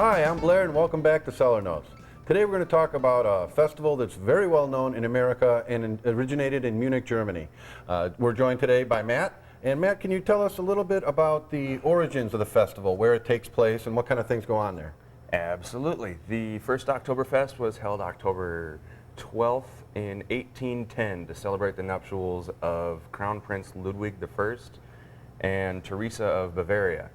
Hi, I'm Blair and welcome back to Cellar Notes. Today we're going to talk about a festival that's very well known in America and originated in Munich, Germany. We're joined today by Matt. And Matt, can you tell us a little bit about the origins of the festival, where it takes place, and what kind of things go on there? Absolutely. The first Oktoberfest was held October 12th in 1810 to celebrate the nuptials of Crown Prince Ludwig I and Teresa of Bavaria.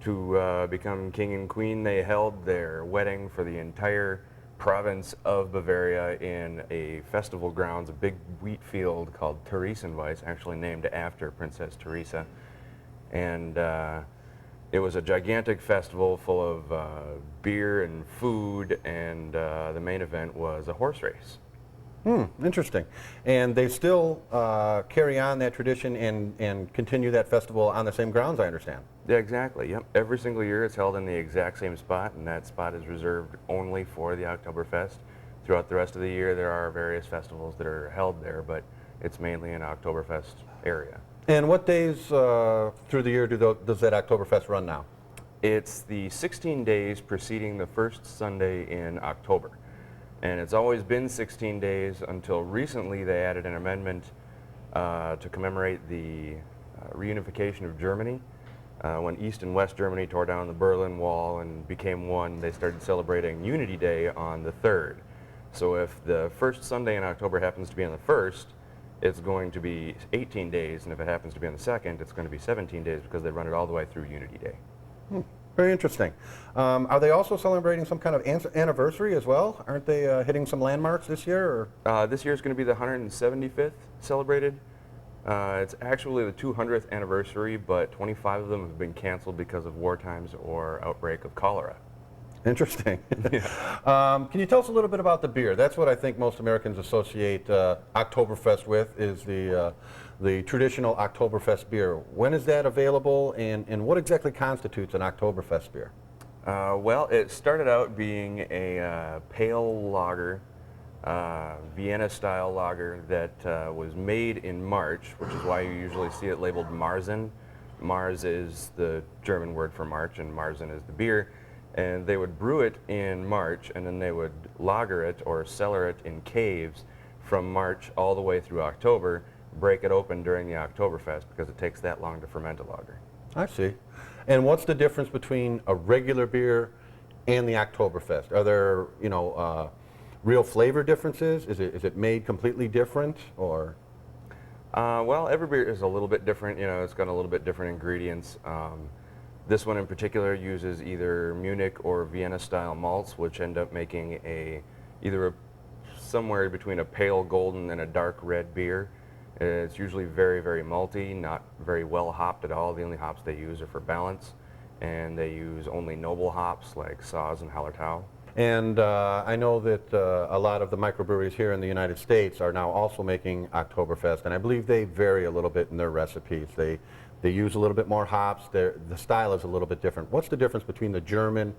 To become king and queen, they held their wedding for the entire province of Bavaria in a festival grounds, a big wheat field called Theresienwiese, actually named after Princess Teresa. And it was a gigantic festival full of beer and food, and the main event was a horse race. Interesting. And they still carry on that tradition and continue that festival on the same grounds, I understand. Yeah, exactly. Yep. Every single year it's held in the exact same spot, and that spot is reserved only for the Oktoberfest. Throughout the rest of the year there are various festivals that are held there, but it's mainly an Oktoberfest area. And what days through the year does that Oktoberfest run now? It's the 16 days preceding the first Sunday in October. And it's always been 16 days until recently they added an amendment to commemorate the reunification of Germany. When East and West Germany tore down the Berlin Wall and became one, they started celebrating Unity Day on the 3rd. So if the first Sunday in October happens to be on the 1st, it's going to be 18 days, and if it happens to be on the 2nd, it's going to be 17 days because they run it all the way through Unity Day. Very interesting. Are they also celebrating some kind of anniversary as well? Aren't they hitting some landmarks this year? Or? This year is going to be the 175th celebrated. It's actually the 200th anniversary, but 25 of them have been canceled because of war times or outbreak of cholera. Interesting. Yeah. Can you tell us a little bit about the beer? That's what I think most Americans associate Oktoberfest with, is the traditional Oktoberfest beer. When is that available, and what exactly constitutes an Oktoberfest beer? Well, it started out being a pale lager, Vienna-style lager that was made in March, which is why you usually see it labeled Marzen. Mars is the German word for March, and Marzen is the beer. And they would brew it in March, and then they would lager it or cellar it in caves from March all the way through October, break it open during the Oktoberfest because it takes that long to ferment a lager. I see. And what's the difference between a regular beer and the Oktoberfest? Are there, real flavor differences? Is it made completely different, or? Well, every beer is a little bit different. It's got a little bit different ingredients. This one in particular uses either Munich or Vienna-style malts, which end up making either somewhere between a pale golden and a dark red beer. It's usually very, very malty, not very well hopped at all. The only hops they use are for balance, and they use only noble hops like Saaz and Hallertau. And I know that a lot of the microbreweries here in the United States are now also making Oktoberfest, and I believe they vary a little bit in their recipes. They use a little bit more hops. The style is a little bit different. What's the difference between the German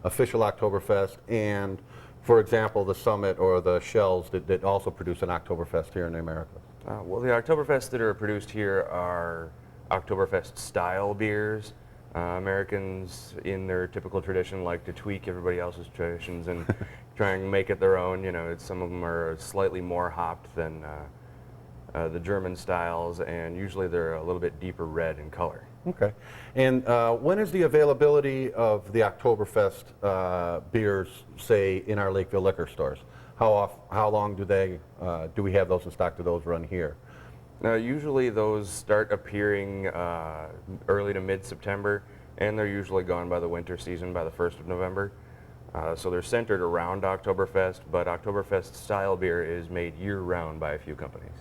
official Oktoberfest and, for example, the Summit or the Shells that also produce an Oktoberfest here in America? Well, the Oktoberfest that are produced here are Oktoberfest-style beers. Americans, in their typical tradition, like to tweak everybody else's traditions and try and make it their own. Some of them are slightly more hopped than the German styles, and usually they're a little bit deeper red in color. Okay. And when is the availability of the Oktoberfest beers, say, in our Lakeville liquor stores? How long do we have those in stock? Do those run here? Usually those start appearing early to mid-September, and they're usually gone by the winter season, by the 1st of November. So they're centered around Oktoberfest, but Oktoberfest style beer is made year-round by a few companies.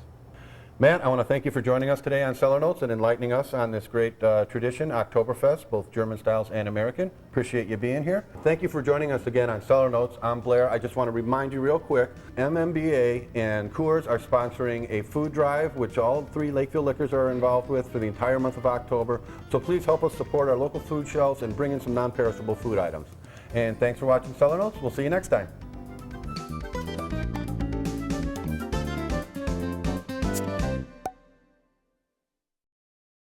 Matt, I want to thank you for joining us today on Cellar Notes and enlightening us on this great tradition, Oktoberfest, both German styles and American. Appreciate you being here. Thank you for joining us again on Cellar Notes. I'm Blair. I just want to remind you real quick, MMBA and Coors are sponsoring a food drive, which all 3 Lakeville liquors are involved with for the entire month of October. So please help us support our local food shelves and bring in some non-perishable food items. And thanks for watching Cellar Notes. We'll see you next time.